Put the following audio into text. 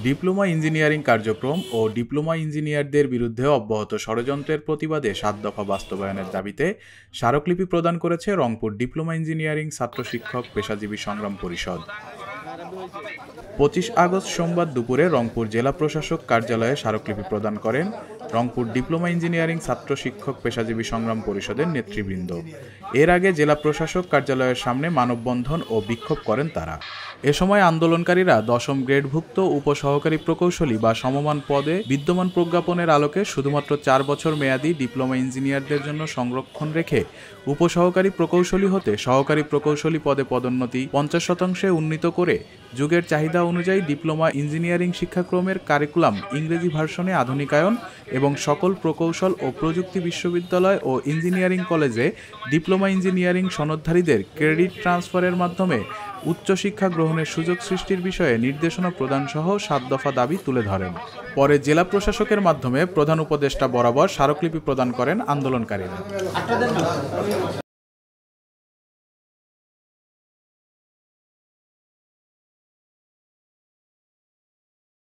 Diploma engineering কার্যক্রম ও diploma ইঞ্জিনিয়ারদের বিরুদ্ধে অব্যাহত ষড়যন্ত্রের প্রতিবাদে ৭ দফা বাস্তবায়নের দাবিতে স্মারকলিপি প্রদান করেছে রংপুর ডিপ্লোমা ইঞ্জিনিয়ারিং ছাত্র শিক্ষক পেশাজীবী সংগ্রাম পরিষদ। ২৫ আগস্ট সোমবার দুপুরে রংপুর জেলা প্রশাসক কার্যালয়ে স্মারকলিপি প্রদান করেন রংপুর ডিপ্লোমা ইঞ্জিনিয়ারিং ছাত্র শিক্ষক পেশাজীবী সংগ্রাম পরিষদের নেতৃবৃন্দ। এর আগে জেলা প্রশাসক কার্যালয়ের সামনে মানববন্ধন ও বিক্ষোভ করেন তারা। এ সময় আন্দোলনকারীরা ১০ম গ্রেডভুক্ত উপসহকারী প্রকৌশলী বা সমমান পদে বিদ্যমান প্রজ্ঞাপনের আলোকে শুধুমাত্র ৪ বছর মেয়াদী ডিপ্লোমা ইঞ্জিনিয়ারদের জন্য সংরক্ষণ রেখে উপসহকারী প্রকৌশলী হতে সহকারী প্রকৌশলী পদে পদোন্নতি ৫০% উন্নীত করে যুগের চাহিদা অনুযায়ী ডিপ্লোমা ইঞ্জিনিয়ারিং শিক্ষাক্রমের কারিকুলাম ইংরেজি ভার্সনে আধুনিকায়ন এবং সকল প্রকৌশল ও প্রযুক্তি বিশ্ববিদ্যালয় ও ইঞ্জিনিয়ারিং কলেজে ডিপ্লোমা ইঞ্জিনিয়ারিং সনদধারীদের ক্রেডিট ট্রান্সফারের মাধ্যমে উচ্চশিক্ষা গ্রহণের সুযোগ সৃষ্টির বিষয়ে নির্দেশনা প্রদানসহ ৭ দফা দাবি তুলে ধরেন। পরে জেলা প্রশাসকের মাধ্যমে প্রধান উপদেষ্টা বরাবর স্মারকলিপি প্রদান করেন আন্দোলনকারীরা।